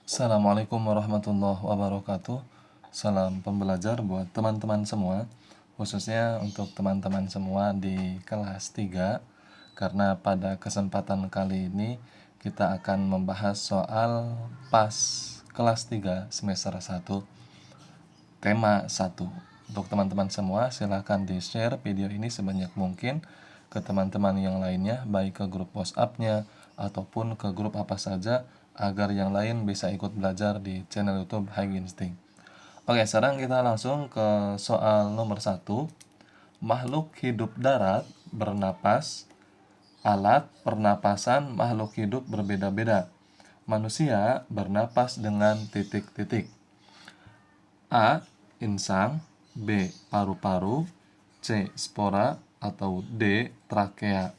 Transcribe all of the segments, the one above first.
Assalamualaikum warahmatullahi wabarakatuh. Salam pembelajar buat teman-teman semua, khususnya untuk teman-teman semua di kelas 3, karena pada kesempatan kali ini kita akan membahas soal PAS kelas 3 semester 1, tema 1. Untuk teman-teman semua, silahkan di-share video ini sebanyak mungkin ke teman-teman yang lainnya, baik ke grup WhatsApp-nya ataupun ke grup apa saja, agar yang lain bisa ikut belajar di channel YouTube High Instinct. Oke, sekarang kita langsung ke soal nomor 1. Makhluk hidup darat bernapas. Alat pernapasan makhluk hidup berbeda-beda. Manusia bernapas dengan titik-titik. A. Insang, B. Paru-paru, C. Spora, atau D. Trakea.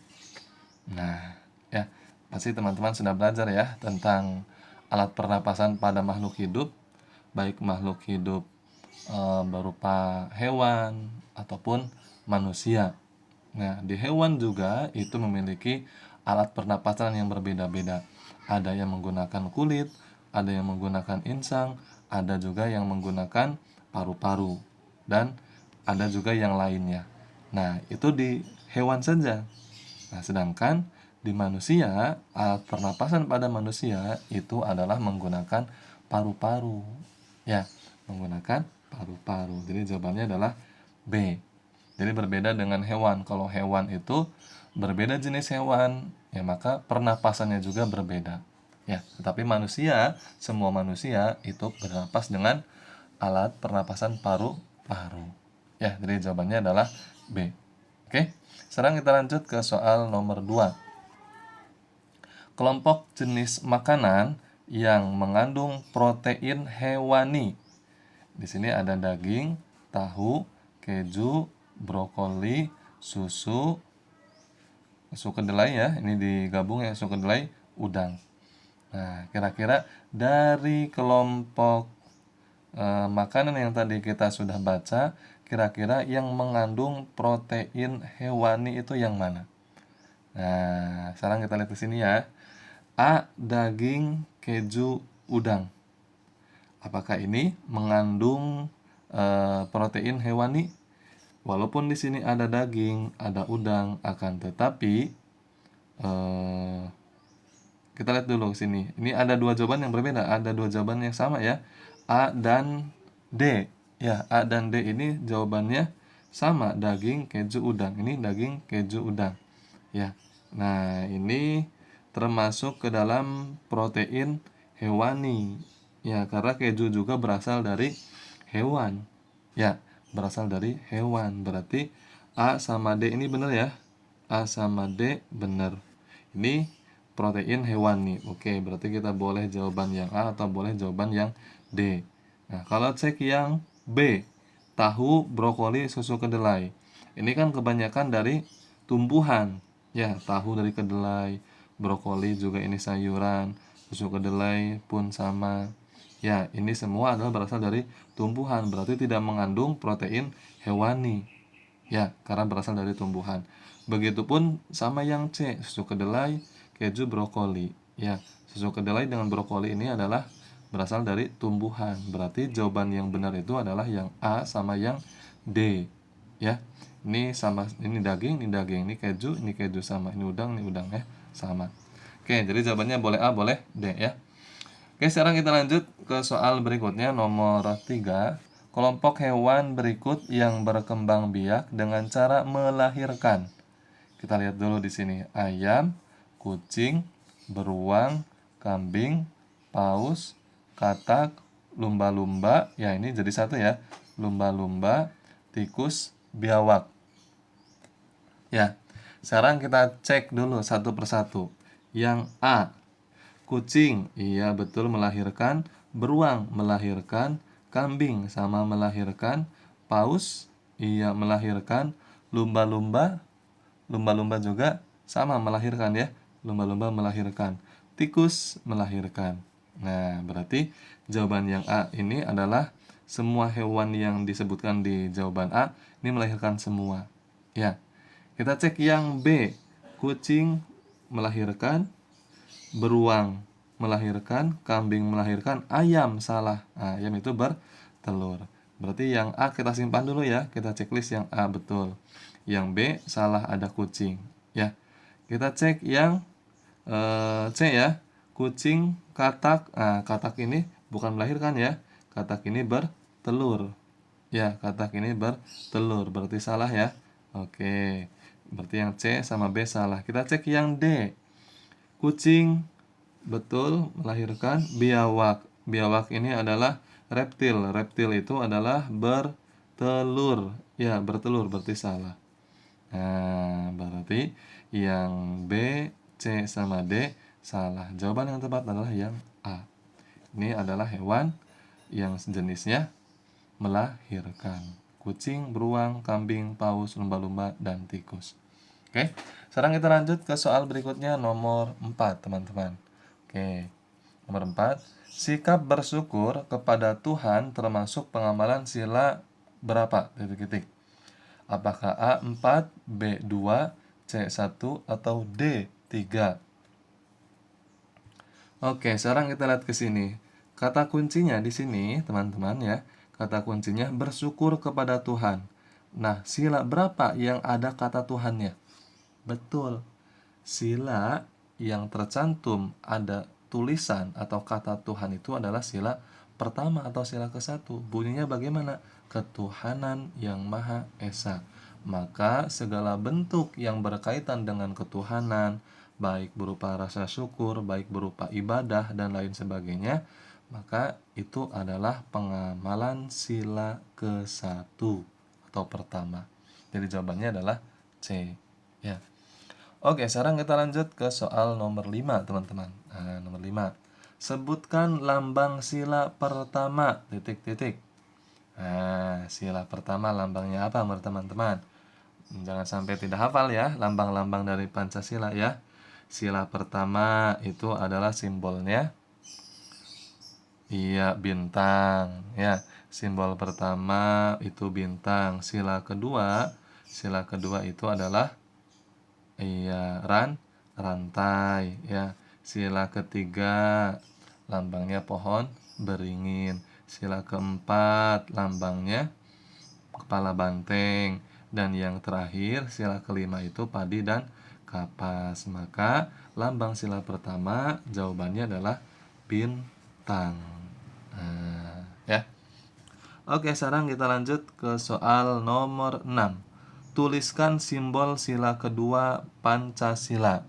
Nah, ya, pasti teman-teman sudah belajar ya tentang alat pernapasan pada makhluk hidup, baik makhluk hidup berupa hewan ataupun manusia. Nah, di hewan juga itu memiliki alat pernapasan yang berbeda-beda. Ada yang menggunakan kulit, ada yang menggunakan insang, ada juga yang menggunakan paru-paru, dan ada juga yang lainnya. Nah, itu di hewan saja. Nah, sedangkan di manusia, alat pernapasan pada manusia itu adalah menggunakan paru-paru. Ya, menggunakan paru-paru. Jadi jawabannya adalah B. Jadi berbeda dengan hewan. Kalau hewan itu berbeda jenis hewan, ya maka pernapasannya juga berbeda. Ya, tetapi manusia, semua manusia itu bernapas dengan alat pernapasan paru-paru. Ya, jadi jawabannya adalah B. Oke. Sekarang kita lanjut ke soal nomor 2. Kelompok jenis makanan yang mengandung protein hewani. Di sini ada daging, tahu, keju, brokoli, susu kedelai ya. Ini digabung ya, susu kedelai, udang. Nah, kira-kira dari kelompok makanan yang tadi kita sudah baca, kira-kira yang mengandung protein hewani itu yang mana? Nah, sekarang kita lihat di sini ya. A. Daging, keju, udang. Apakah ini mengandung protein hewani? Walaupun di sini ada daging, ada udang, akan tetapi kita lihat dulu sini. Ini ada dua jawaban yang berbeda, ada dua jawaban yang sama ya. A dan D. Ya, A dan D ini jawabannya sama, daging, keju, udang. Ini daging, keju, udang. Ya. Nah, ini termasuk ke dalam protein hewani. Ya, karena keju juga berasal dari hewan. Ya, berasal dari hewan. Berarti A sama D ini benar ya. A sama D benar. Ini protein hewani. Oke, berarti kita boleh jawaban yang A atau boleh jawaban yang D. Nah, kalau cek yang B, tahu, brokoli, susu kedelai. Ini kan kebanyakan dari tumbuhan. Ya, tahu dari kedelai, brokoli juga ini sayuran, susu kedelai pun sama. Ya, ini semua adalah berasal dari tumbuhan, berarti tidak mengandung protein hewani. Ya, karena berasal dari tumbuhan. Begitupun sama yang C, susu kedelai, keju, brokoli. Ya, susu kedelai dengan brokoli ini adalah berasal dari tumbuhan. Berarti jawaban yang benar itu adalah yang A sama yang D. Ya. Ini sama, ini daging, ini keju sama, ini udang ya, sama. Oke, jadi jawabannya boleh A, boleh D ya. Oke, sekarang kita lanjut ke soal berikutnya, nomor 3. Kelompok hewan berikut yang berkembang biak dengan cara melahirkan. Kita lihat dulu di sini. Ayam, kucing, beruang, kambing, paus, katak, lumba-lumba. Ya, ini jadi satu ya. Lumba-lumba, tikus, biawak. Ya, sekarang kita cek dulu satu persatu. Yang A, kucing, iya betul melahirkan. Beruang melahirkan. Kambing sama melahirkan. Paus, iya melahirkan. Lumba-lumba juga sama melahirkan ya. Lumba-lumba melahirkan. Tikus melahirkan. Nah, berarti jawaban yang A ini adalah semua hewan yang disebutkan di jawaban A ini melahirkan semua. Ya. Kita cek yang B. Kucing melahirkan, beruang melahirkan, kambing melahirkan, ayam salah. Nah, ayam itu bertelur. Berarti yang A kita simpan dulu ya. Kita checklist yang A betul. Yang B salah, ada kucing. Ya. Kita cek yang C ya. Kucing, katak. Nah, katak ini bukan melahirkan ya. Katak ini bertelur. Ya, katak ini bertelur. Berarti salah ya. Oke. Berarti yang C sama B salah. Kita cek yang D. Kucing betul melahirkan, biawak. Biawak ini adalah reptil. Reptil itu adalah bertelur. Ya, bertelur berarti salah. Nah, berarti yang B, C sama D salah. Jawaban yang tepat adalah yang A. Ini adalah hewan yang jenisnya melahirkan. Kucing, beruang, kambing, paus, lumba-lumba, dan tikus. Oke, sekarang kita lanjut ke soal berikutnya nomor 4, teman-teman. Oke, nomor 4. Sikap bersyukur kepada Tuhan termasuk pengamalan sila berapa? Titik-titik. Apakah A 4, B 2, C 1, atau D 3? Oke, sekarang kita lihat ke sini. Kata kuncinya di sini, teman-teman ya. Kata kuncinya bersyukur kepada Tuhan. Nah, sila berapa yang ada kata Tuhannya? Betul. Sila yang tercantum ada tulisan atau kata Tuhan itu adalah sila pertama atau sila ke-1. Bunyinya bagaimana? Ketuhanan yang Maha Esa. Maka segala bentuk yang berkaitan dengan ketuhanan, baik berupa rasa syukur, baik berupa ibadah, dan lain sebagainya, maka itu adalah pengamalan sila ke-1 atau pertama. Jadi jawabannya adalah C. Ya. Oke, sekarang kita lanjut ke soal nomor 5, teman-teman. Nah, nomor 5. Sebutkan lambang sila pertama, titik-titik. Nah, sila pertama lambangnya apa, teman-teman? Jangan sampai tidak hafal ya, lambang-lambang dari Pancasila ya. Sila pertama itu adalah simbolnya, iya, bintang. Ya, simbol pertama itu bintang. Sila kedua itu adalah, iya, rantai ya. Sila ketiga lambangnya pohon beringin. Sila keempat lambangnya kepala banteng, dan yang terakhir sila kelima itu padi dan kapas. Maka lambang sila pertama jawabannya adalah bintang. Nah, ya. Oke, sekarang kita lanjut ke soal nomor 6. Tuliskan simbol sila kedua Pancasila.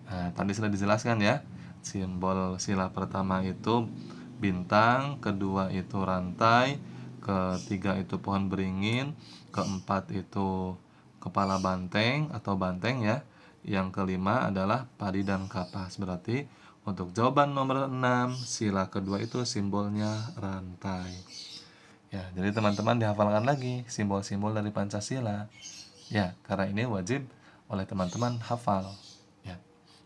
Nah, tadi sudah dijelaskan ya. Simbol sila pertama itu bintang, kedua itu rantai, ketiga itu pohon beringin, keempat itu kepala banteng atau banteng ya. Yang kelima adalah padi dan kapas. Berarti untuk jawaban nomor 6, sila kedua itu simbolnya rantai. Ya, jadi teman-teman dihafalkan lagi simbol-simbol dari Pancasila. Ya, karena ini wajib oleh teman-teman hafal. Ya,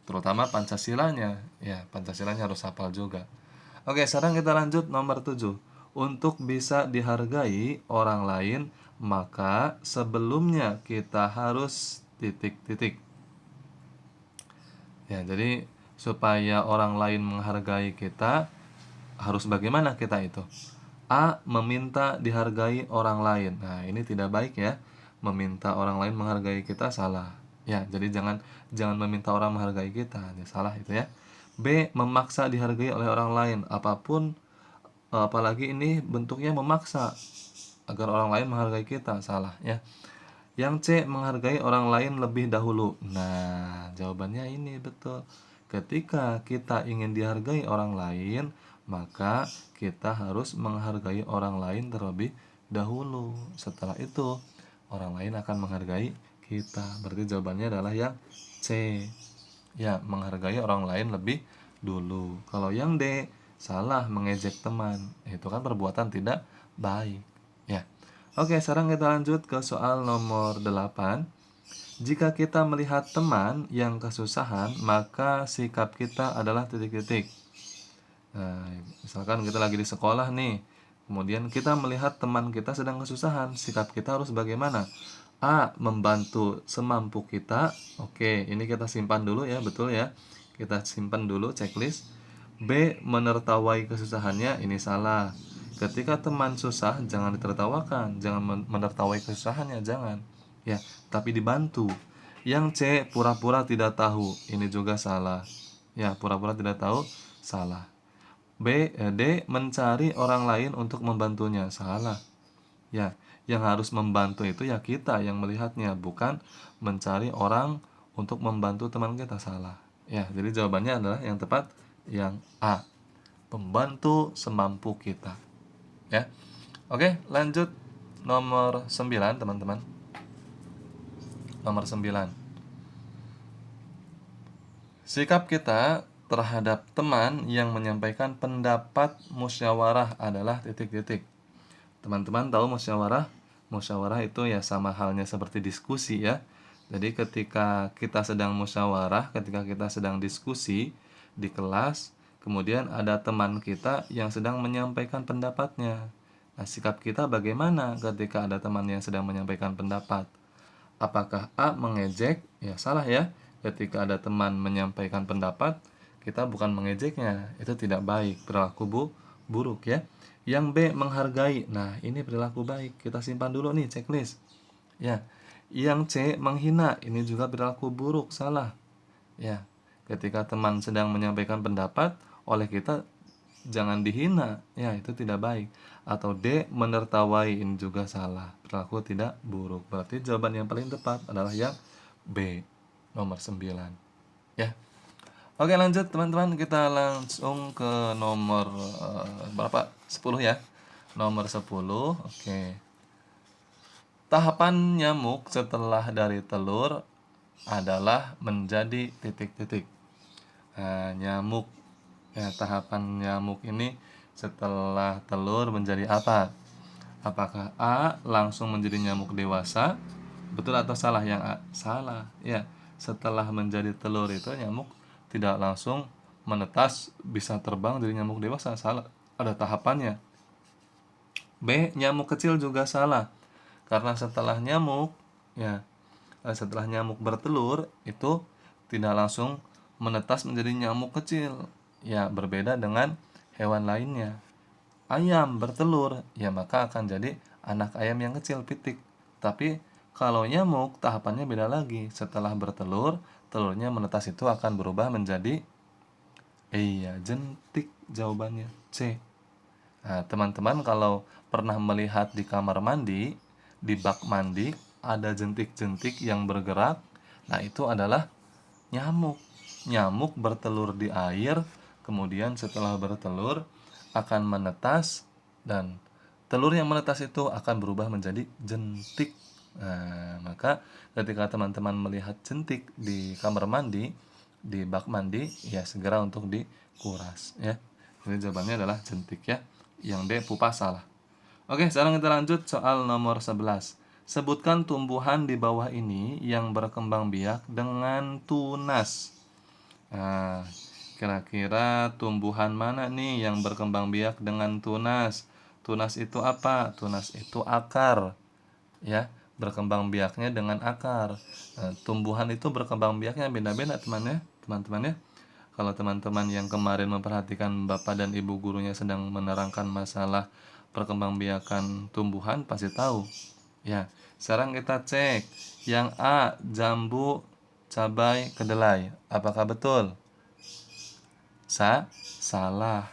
terutama Pancasilanya. Ya, Pancasilanya harus hafal juga. Oke, sekarang kita lanjut nomor 7. Untuk bisa dihargai orang lain, maka sebelumnya kita harus titik-titik. Ya, jadi supaya orang lain menghargai kita, harus bagaimana kita itu? A. Meminta dihargai orang lain. Nah, ini tidak baik ya. Meminta orang lain menghargai kita salah. Ya, jadi jangan meminta orang menghargai kita. Ini salah itu ya. B. Memaksa dihargai oleh orang lain. Apalagi ini bentuknya memaksa agar orang lain menghargai kita, salah ya. Yang C. Menghargai orang lain lebih dahulu. Nah, jawabannya ini betul. Ketika kita ingin dihargai orang lain, maka kita harus menghargai orang lain terlebih dahulu. Setelah itu, orang lain akan menghargai kita. Berarti jawabannya adalah yang C. Ya, menghargai orang lain lebih dulu. Kalau yang D, salah, mengejek teman. Itu kan perbuatan tidak baik. Ya. Oke, sekarang kita lanjut ke soal nomor 8. Jika kita melihat teman yang kesusahan, maka sikap kita adalah titik-titik. Nah, misalkan kita lagi di sekolah nih, kemudian kita melihat teman kita sedang kesusahan, sikap kita harus bagaimana? A. Membantu semampu kita. Oke, ini kita simpan dulu ya, betul ya. Kita simpan dulu checklist. B. Menertawai kesusahannya, ini salah. Ketika teman susah jangan ditertawakan, jangan menertawai kesusahannya, jangan. Ya, tapi dibantu. Yang C. Pura-pura tidak tahu, ini juga salah. Ya, pura-pura tidak tahu, salah. D. Mencari orang lain untuk membantunya, salah. Ya, yang harus membantu itu ya kita yang melihatnya, bukan mencari orang untuk membantu teman kita, salah. Ya, jadi jawabannya adalah yang tepat yang A. Membantu semampu kita. Ya. Oke, lanjut nomor 9, teman-teman. Nomor 9. Sikap kita terhadap teman yang menyampaikan pendapat musyawarah adalah titik-titik. Teman-teman tahu musyawarah? Musyawarah itu ya sama halnya seperti diskusi ya. Jadi ketika kita sedang musyawarah, ketika kita sedang diskusi di kelas, kemudian ada teman kita yang sedang menyampaikan pendapatnya. Nah, sikap kita bagaimana ketika ada teman yang sedang menyampaikan pendapat? Apakah A. Mengejek? Ya salah ya. Ketika ada teman menyampaikan pendapat, kita bukan mengejeknya. Itu tidak baik, perilaku buruk ya. Yang B. Menghargai. Nah, ini perilaku baik. Kita simpan dulu nih checklist. Ya. Yang C. Menghina. Ini juga perilaku buruk, salah. Ya. Ketika teman sedang menyampaikan pendapat, oleh kita jangan dihina, ya itu tidak baik. Atau D. Menertawai, ini juga salah, perilaku tidak buruk. Berarti jawaban yang paling tepat adalah yang B, nomor 9. Ya. Oke, lanjut teman-teman, kita langsung ke nomor berapa? 10 ya. Nomor 10. Oke. Tahapan nyamuk setelah dari telur adalah menjadi titik-titik. Nah, nyamuk ya, tahapan nyamuk ini setelah telur menjadi apa? Apakah A. Langsung menjadi nyamuk dewasa? Betul atau salah yang A? Salah. Ya, setelah menjadi telur itu nyamuk tidak langsung menetas bisa terbang jadi nyamuk dewasa, salah. Ada tahapannya. B. Nyamuk kecil juga salah. Karena setelah nyamuk bertelur itu tidak langsung menetas menjadi nyamuk kecil. Ya, berbeda dengan hewan lainnya. Ayam bertelur, ya maka akan jadi anak ayam yang kecil, pitik. Tapi kalau nyamuk tahapannya beda lagi. Setelah bertelur, telurnya menetas itu akan berubah menjadi jentik, jawabannya C. Nah, teman-teman kalau pernah melihat di kamar mandi, di bak mandi ada jentik-jentik yang bergerak, nah itu adalah nyamuk. Nyamuk bertelur di air, kemudian setelah bertelur akan menetas dan telur yang menetas itu akan berubah menjadi jentik. Nah, maka ketika teman-teman melihat jentik di kamar mandi, di bak mandi, ya segera untuk dikuras ya. Jadi jawabannya adalah jentik ya. Yang D pupa salah. Oke, sekarang kita lanjut soal nomor 11. Sebutkan tumbuhan di bawah ini yang berkembang biak dengan tunas. Nah, kira-kira tumbuhan mana nih yang berkembang biak dengan tunas? Tunas itu apa? Tunas itu akar. Ya, berkembang biaknya dengan akar. Nah, tumbuhan itu berkembang biaknya beda-beda teman-teman ya. Kalau teman-teman yang kemarin memperhatikan Bapak dan Ibu gurunya sedang menerangkan masalah perkembangbiakan tumbuhan pasti tahu. Ya, sekarang kita cek. Yang A, jambu, cabai, kedelai. Apakah betul? Salah.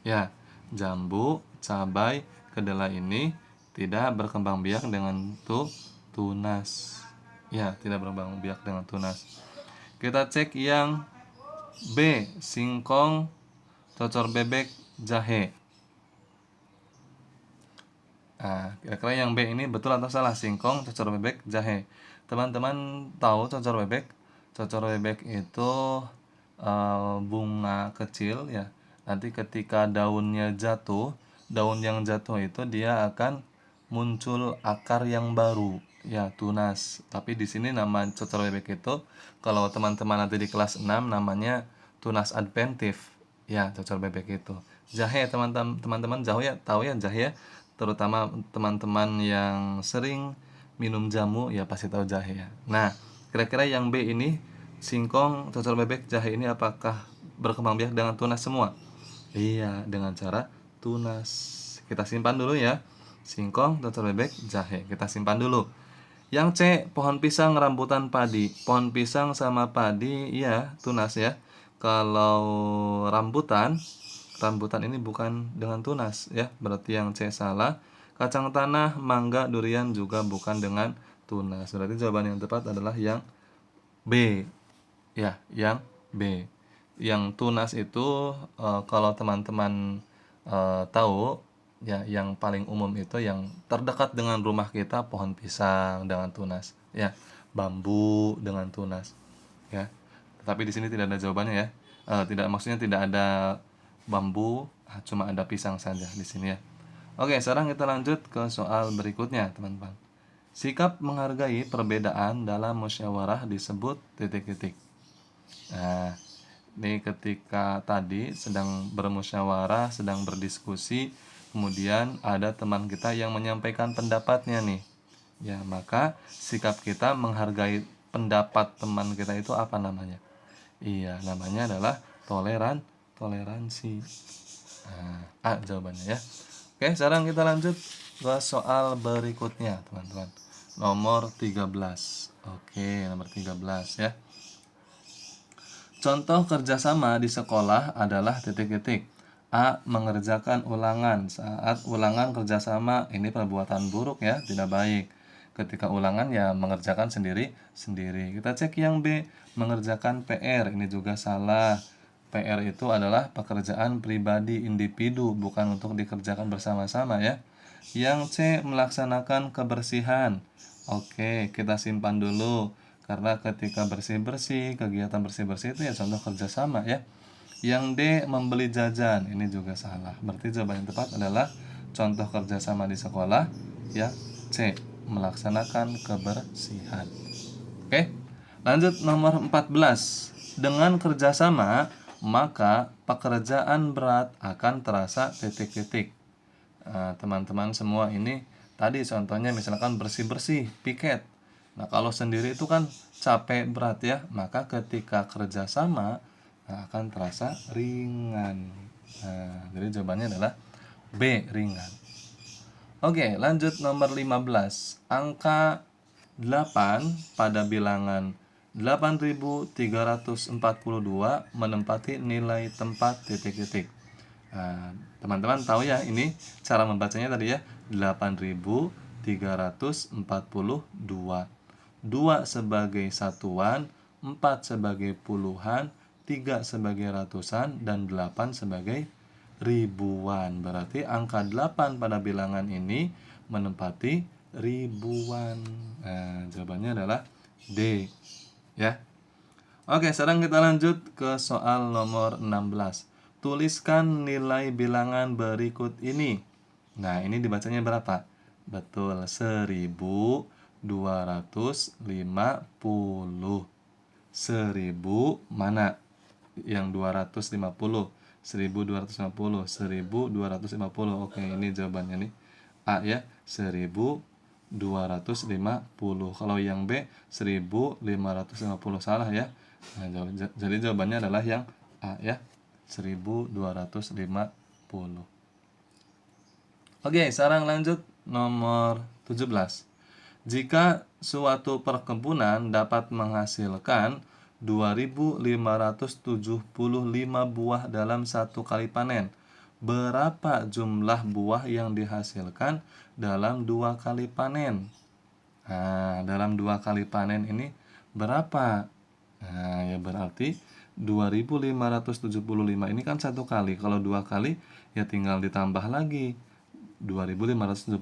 Ya, jambu, cabai, kedelai ini tidak berkembang biak dengan tunas. Ya, tidak berkembang biak dengan tunas. Kita cek yang B, singkong, cocor bebek, jahe. Nah, kira-kira yang B ini betul atau salah? Singkong, cocor bebek, jahe. Teman-teman tahu cocor bebek? Cocor bebek itu bunga kecil ya. Nanti ketika daunnya jatuh, daun yang jatuh itu dia akan muncul akar yang baru, ya tunas. Tapi di sini nama cocor bebek itu kalau teman-teman nanti di kelas 6 namanya tunas adventif. Ya, cocor bebek itu. Jahe teman-teman tahu ya jahe ya. Terutama teman-teman yang sering minum jamu ya pasti tahu jahe ya. Nah, kira-kira yang B ini singkong, cocor bebek, jahe ini apakah berkembang biak dengan tunas semua? Iya, dengan cara tunas. Kita simpan dulu ya. Singkong, telur bebek, jahe. Kita simpan dulu. Yang C, pohon pisang, rambutan, padi. Pohon pisang sama padi, iya, tunas ya. Kalau rambutan, rambutan ini bukan dengan tunas ya. Berarti yang C salah. Kacang tanah, mangga, durian juga bukan dengan tunas. Berarti jawaban yang tepat adalah yang B. Ya, yang B. Yang tunas itu kalau teman-teman tahu ya, yang paling umum itu yang terdekat dengan rumah kita pohon pisang dengan tunas, ya, bambu dengan tunas, ya. Tetapi di sini tidak ada jawabannya ya. Tidak, maksudnya tidak ada bambu, cuma ada pisang saja di sini ya. Oke, sekarang kita lanjut ke soal berikutnya, teman-teman. Sikap menghargai perbedaan dalam musyawarah disebut titik-titik. Nah, ini ketika tadi sedang bermusyawarah, sedang berdiskusi, kemudian ada teman kita yang menyampaikan pendapatnya nih. Ya, maka sikap kita menghargai pendapat teman kita itu apa namanya? Iya, namanya adalah toleransi. Nah, A jawabannya ya. Oke, sekarang kita lanjut ke soal berikutnya, teman-teman. Nomor 13. Oke, nomor 13 ya. Contoh kerjasama di sekolah adalah titik-titik. A. Mengerjakan ulangan. Saat ulangan kerjasama, ini perbuatan buruk ya, tidak baik. Ketika ulangan ya mengerjakan sendiri-sendiri. Kita cek yang B. Mengerjakan PR, ini juga salah. PR itu adalah pekerjaan pribadi individu, bukan untuk dikerjakan bersama-sama ya. Yang C. Melaksanakan kebersihan. Oke, kita simpan dulu. Karena ketika bersih-bersih, kegiatan bersih-bersih itu ya contoh kerjasama ya. Yang D, membeli jajan, ini juga salah. Berarti jawaban yang tepat adalah contoh kerjasama di sekolah ya. C, melaksanakan kebersihan. Oke, lanjut nomor 14. Dengan kerjasama, maka pekerjaan berat akan terasa titik-titik. Teman-teman semua ini tadi contohnya misalkan bersih-bersih, piket. Nah, kalau sendiri itu kan capek berat ya, maka ketika kerjasama akan terasa ringan. Jadi jawabannya adalah B, ringan. Oke, lanjut nomor 15. Angka 8 pada bilangan 8.342 menempati nilai tempat titik-titik. Nah, teman-teman tahu ya ini cara membacanya tadi ya, 8.342. 2 sebagai satuan, 4 sebagai puluhan, 3 sebagai ratusan, dan 8 sebagai ribuan. Berarti angka 8 pada bilangan ini menempati ribuan. Nah, jawabannya adalah D. Ya. Oke, sekarang kita lanjut ke soal nomor 16. Tuliskan nilai bilangan berikut ini. Nah, ini dibacanya berapa? Betul, 1250. 1000 mana? Yang 250. 1250. 1250. Oke, ini jawabannya nih. A ya, 1250. Kalau yang B 1550, salah ya. Nah, jadi jawabannya adalah yang A ya, 1250. Oke, sekarang lanjut nomor 17. Jika suatu perkebunan dapat menghasilkan 2.575 buah dalam satu kali panen, berapa jumlah buah yang dihasilkan dalam 2 kali panen? Nah, dalam 2 kali panen ini berapa? Nah, ya berarti 2.575 ini kan satu kali. Kalau 2 kali ya tinggal ditambah lagi 2.575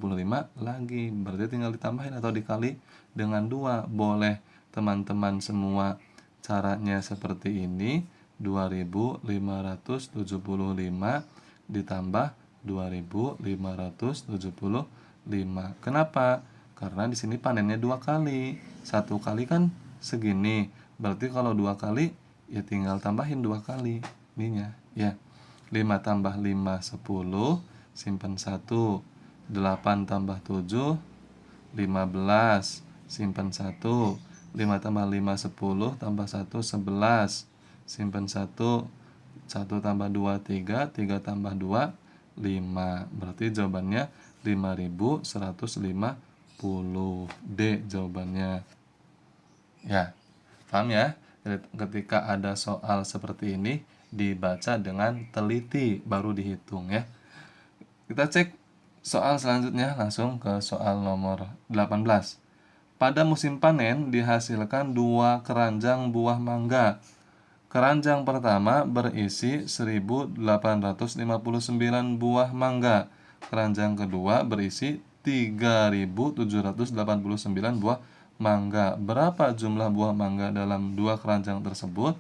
lagi. Berarti tinggal ditambahin atau dikali dengan 2. Boleh teman-teman semua caranya seperti ini. 2.575 ditambah 2.575. Kenapa? Karena di sini panennya 2 kali. 1 kali kan segini. Berarti kalau 2 kali ya tinggal tambahin 2 kali ininya ya. 5 tambah 5 10, simpan 1. 8 tambah 7 15, simpan 1. 5 tambah 5 10, tambah 1 11, simpan 1. 1 tambah 2, 3. 3 tambah 2, 5. Berarti jawabannya 5150. D jawabannya. Ya, paham ya? Jadi, ketika ada soal seperti ini, dibaca dengan teliti, baru dihitung ya. Kita cek soal selanjutnya, langsung ke soal nomor 18. Pada musim panen dihasilkan 2 keranjang buah mangga. Keranjang pertama berisi 1859 buah mangga. Keranjang kedua berisi 3789 buah mangga. Berapa jumlah buah mangga dalam 2 keranjang tersebut?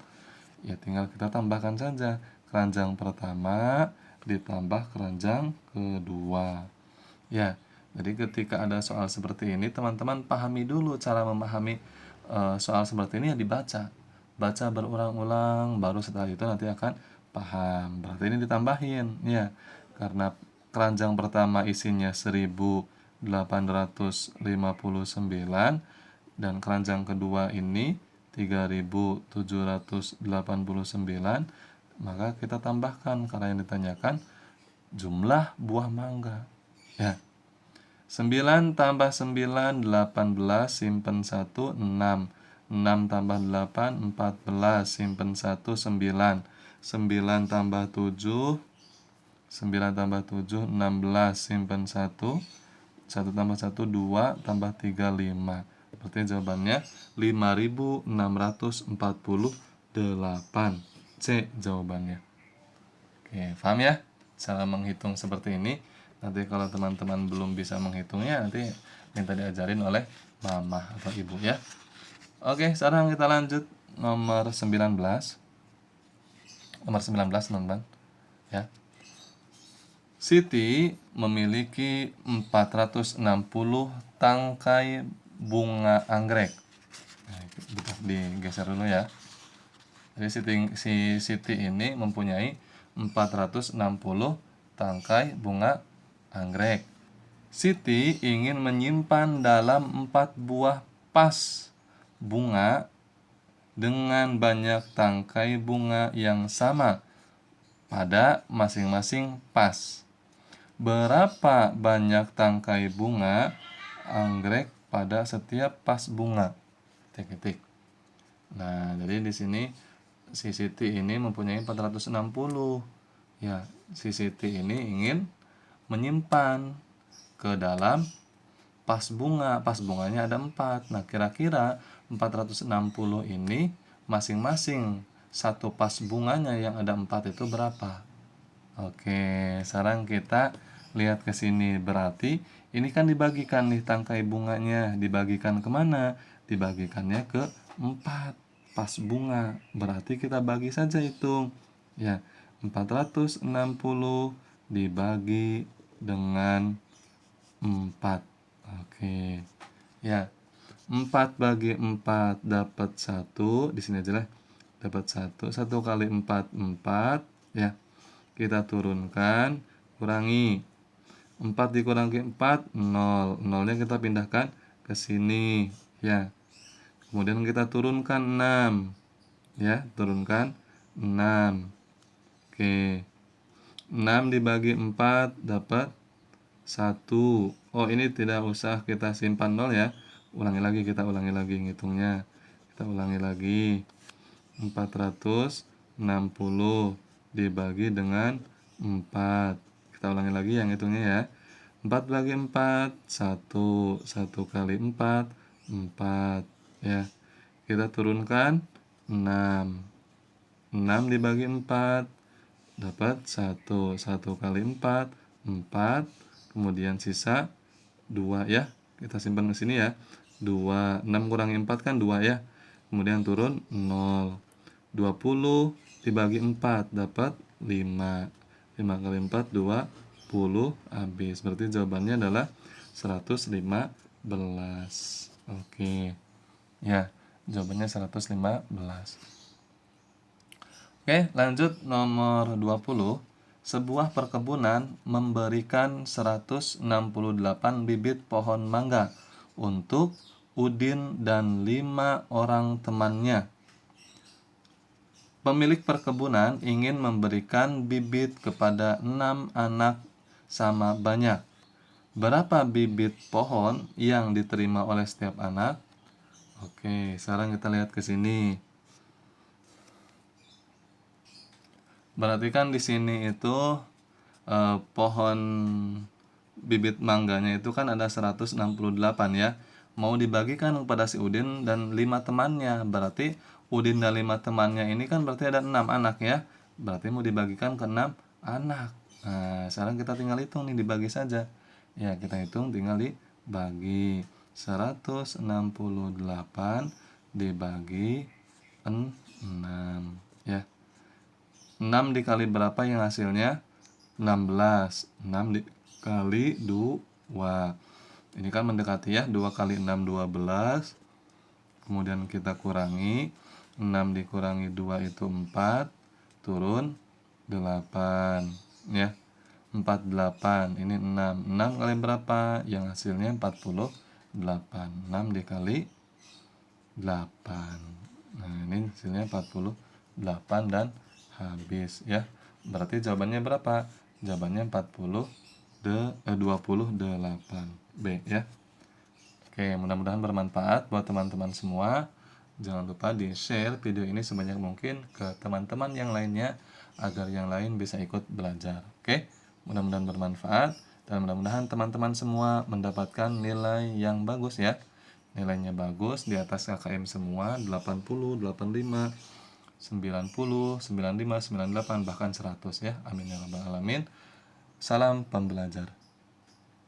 Ya, tinggal kita tambahkan saja. Keranjang pertama ditambah keranjang kedua. Ya, jadi ketika ada soal seperti ini, teman-teman pahami dulu cara memahami soal seperti ini, ya dibaca. Baca berulang-ulang, baru setelah itu nanti akan paham. Berarti ini ditambahin, ya. Karena keranjang pertama isinya 1859 dan keranjang kedua ini 3789, maka kita tambahkan karena yang ditanyakan jumlah buah mangga. Ya. 9 tambah 9, 18, simpen 1, 6. 6 tambah 8, 14, simpen 1, 9. 9 tambah 7, 9 tambah 7, 16, simpen 1. 1 tambah 1, 2, tambah 3, 5. Berarti jawabannya 5648. C jawabannya. Oke, paham ya? Cara menghitung seperti ini. Nanti kalau teman-teman belum bisa menghitungnya, nanti minta diajarin oleh mama atau ibu ya. Oke, sekarang kita lanjut nomor 19. Nomor 19, teman-teman. Ya. Siti memiliki 460 tangkai bunga anggrek. Nah, digeser dulu ya. Jadi si Siti ini mempunyai 460 tangkai bunga anggrek. Siti ingin menyimpan dalam 4 buah pas bunga dengan banyak tangkai bunga yang sama pada masing-masing pas. Berapa banyak tangkai bunga anggrek pada setiap pas bunga? Titik-titik. Nah, jadi di sini si Siti ini mempunyai 460. Ya, si Siti ini ingin menyimpan ke dalam pas bunga. Pas bunganya ada 4. Nah, kira-kira 460 ini masing-masing satu pas bunganya yang ada 4 itu berapa? Oke, sekarang kita lihat ke sini. Berarti ini kan dibagikan nih tangkai bunganya. Dibagikan kemana? Dibagikannya ke 4 pas bunga. Berarti kita bagi saja hitung. Ya, 460 dibagi dengan 4. Oke. Ya. 4 bagi 4 dapat 1. Di sini aja lah. Dapat 1. 1 kali 4, 4. Ya. Kita turunkan, kurangi. 4 dikurangi 4, 0. 0-nya kita pindahkan ke sini, ya. Kemudian kita turunkan 6. Ya, turunkan 6. Oke. 6 dibagi 4 dapat 1. Oh, ini tidak usah kita simpan 0 ya. Kita ulangi lagi ngitungnya. Kita ulangi lagi. 460 dibagi dengan 4. Kita ulangi lagi yang hitungnya ya. 4 bagi 4, 1. 1 kali 4, 4. Ya. Kita turunkan 6. 6 dibagi 4 dapat 1. 1 kali 4, 4. Kemudian sisa 2 ya. Kita simpan di sini ya. 2. 6 kurangi 4 kan 2 ya. Kemudian turun 0. 20 dibagi 4 dapat 5. 5 kali 4, 20. Habis. Berarti jawabannya adalah 115. Oke. Ya, jawabannya 115. Oke, lanjut nomor 20. Sebuah perkebunan memberikan 168 bibit pohon mangga untuk Udin dan 5 orang temannya. Pemilik perkebunan ingin memberikan bibit kepada 6 anak sama banyak. Berapa bibit pohon yang diterima oleh setiap anak? Oke, sekarang kita lihat ke sini. Berarti kan di sini itu pohon bibit mangganya itu kan ada 168 ya. Mau dibagikan kepada si Udin dan 5 temannya. Berarti Udin dan 5 temannya ini kan berarti ada 6 anak ya. Berarti mau dibagikan ke 6 anak. Nah, sekarang kita tinggal hitung nih, dibagi saja. Ya, kita hitung tinggal dibagi. 168 dibagi 6 ya. 6 dikali berapa yang hasilnya? 16. 6 dikali 2. Ini kan mendekati ya, 2 kali 6 12. Kemudian kita kurangi, 6 dikurangi 2 itu 4, turun 8 ya. 48, ini 6. 6 kali berapa? Yang hasilnya 48. 6 dikali 8. Nah, ini hasilnya 48 dan habis ya. Berarti jawabannya berapa? Jawabannya 28B ya. Oke, mudah-mudahan bermanfaat buat teman-teman semua. Jangan lupa di-share video ini sebanyak mungkin ke teman-teman yang lainnya agar yang lain bisa ikut belajar. Oke, mudah-mudahan bermanfaat dan mudah-mudahan teman-teman semua mendapatkan nilai yang bagus ya. Nilainya bagus di atas KKM semua, 80, 85, 90, 95, 98 bahkan 100 ya. Amin ya rabbal alamin. Salam pembelajar.